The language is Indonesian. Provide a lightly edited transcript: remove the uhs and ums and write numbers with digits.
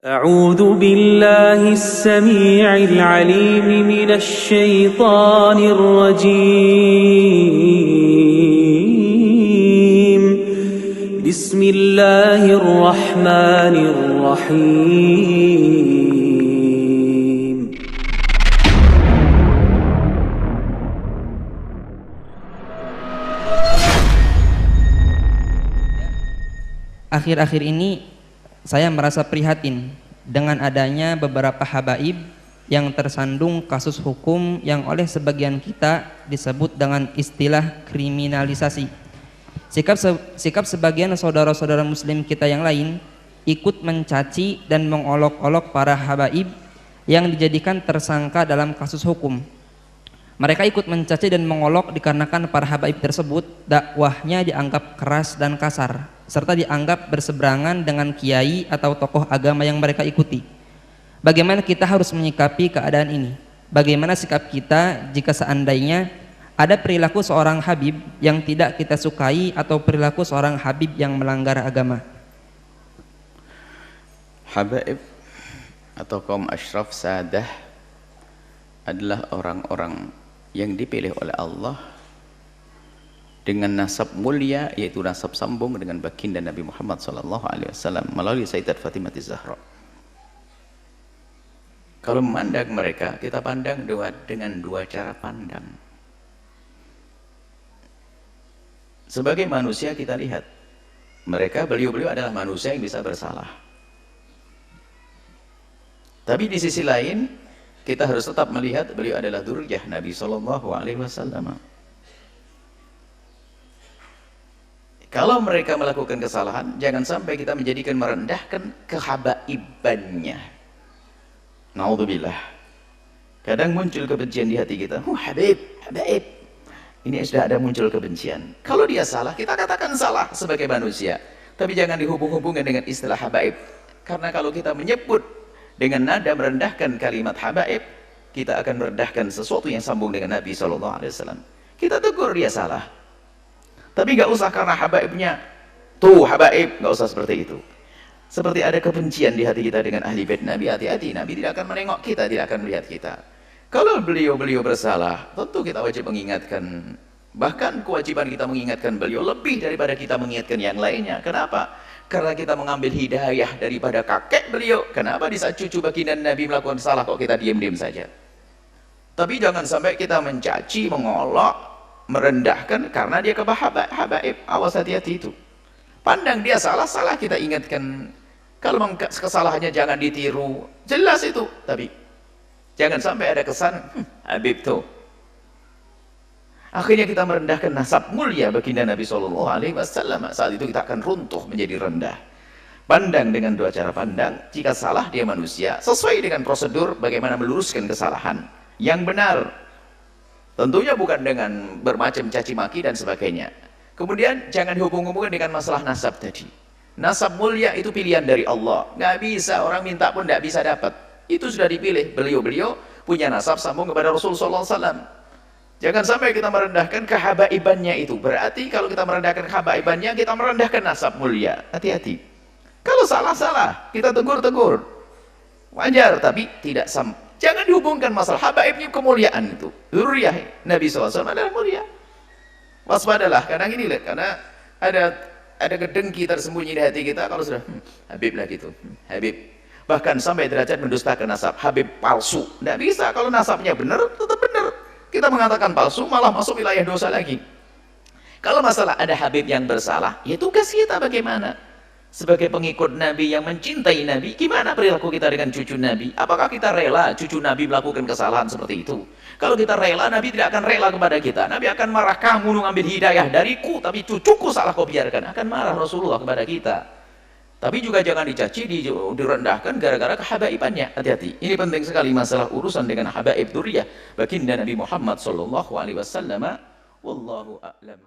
أعوذ بالله السميع العليم من الشيطان الرجيم بسم الله الرحمن الرحيم Akhir-akhir ini saya merasa prihatin dengan adanya beberapa habaib yang tersandung kasus hukum yang oleh sebagian kita disebut dengan istilah kriminalisasi. Sikap sebagian saudara-saudara muslim kita yang lain ikut mencaci dan mengolok-olok para habaib yang dijadikan tersangka dalam kasus hukum. Mereka ikut mencaci dan mengolok dikarenakan para habaib tersebut dakwahnya dianggap keras dan kasar, serta dianggap berseberangan dengan kiai atau tokoh agama yang mereka ikuti. Bagaimana kita harus menyikapi keadaan ini? Bagaimana sikap kita jika seandainya ada perilaku seorang habib yang tidak kita sukai atau perilaku seorang habib yang melanggar agama? Habaib atau kaum asyraf sadah adalah orang-orang yang dipilih oleh Allah dengan nasab mulia, yaitu nasab sambung dengan baginda Nabi Muhammad SAW melalui Sayyidat Fatimah Az-Zahra. Kalau memandang mereka, kita pandang dengan dua cara pandang. Sebagai manusia kita lihat mereka, beliau adalah manusia yang bisa bersalah. Tapi di sisi lain kita harus tetap melihat beliau adalah dzurriyyah Nabi SAW. Kalau mereka melakukan kesalahan, jangan sampai kita menjadikan merendahkan kehabaibannya. Naudzubillah. Kadang muncul kebencian di hati kita. Habaib. Ini sudah ada muncul kebencian. Kalau dia salah, kita katakan salah sebagai manusia. Tapi jangan dihubung-hubungkan dengan istilah habaib. Karena kalau kita menyebut dengan nada merendahkan kalimat habaib, kita akan merendahkan sesuatu yang sambung dengan Nabi SAW. Kita tegur dia salah. Tapi nggak usah karena habaibnya, tuh habaib, nggak usah seperti itu. Seperti ada kebencian di hati kita dengan ahli bait Nabi, hati-hati, Nabi tidak akan menengok kita, tidak akan melihat kita. Kalau beliau bersalah, tentu kita wajib mengingatkan. Bahkan kewajiban kita mengingatkan beliau lebih daripada kita mengingatkan yang lainnya. Kenapa? Karena kita mengambil hidayah daripada kakek beliau. Kenapa di saat cucu baginda Nabi melakukan salah kok kita diam-diam saja? Tapi jangan sampai kita mencaci, mengolok, merendahkan karena dia habaib. Awas, hati-hati itu. Pandang dia salah kita ingatkan. Kalau kesalahannya jangan ditiru, jelas itu. Tapi jangan sampai ada kesan habib tuh. Akhirnya kita merendahkan nasab mulia baginda Nabi SAW. Saat itu kita akan runtuh menjadi rendah. Pandang dengan dua cara pandang. Jika salah dia manusia, sesuai dengan prosedur bagaimana meluruskan kesalahan yang benar. Tentunya bukan dengan bermacam caci maki dan sebagainya. Kemudian jangan dihubung-hubungkan dengan masalah nasab tadi. Nasab mulia itu pilihan dari Allah. Nggak bisa, orang minta pun nggak bisa dapat. Itu sudah dipilih. Beliau punya nasab sambung kepada Rasulullah SAW. Jangan sampai kita merendahkan kehabaibannya itu. Berarti kalau kita merendahkan kehabaibannya, kita merendahkan nasab mulia. Hati-hati. Kalau salah, kita tegur. Wajar, tapi tidak jangan dihubungkan masalah habaibnya kemuliaan itu. Dzurriyyah Nabi SAW adalah mulia. Waspadalah, kadang ini lihat, karena ada kedengki tersembunyi di hati kita kalau sudah habib lah gitu. Habib. Bahkan sampai derajat mendustakan nasab. Habib palsu. Tidak bisa, kalau nasabnya benar, tetap benar. Kita mengatakan palsu malah masuk wilayah dosa lagi. Kalau masalah ada habib yang bersalah, ya tugas kita bagaimana? Sebagai pengikut Nabi yang mencintai Nabi, gimana perilaku kita dengan cucu Nabi? Apakah kita rela cucu Nabi melakukan kesalahan seperti itu? Kalau kita rela, Nabi tidak akan rela kepada kita. Nabi akan marah, kamu mengambil hidayah dariku, tapi cucuku salah kau biarkan. Akan marah Rasulullah kepada kita. Tapi juga jangan dicaci, direndahkan gara-gara kehabaibannya. Hati-hati. Ini penting sekali masalah urusan dengan habaib dzurriyyah baginda Nabi Muhammad SAW. Wallahu a'lam.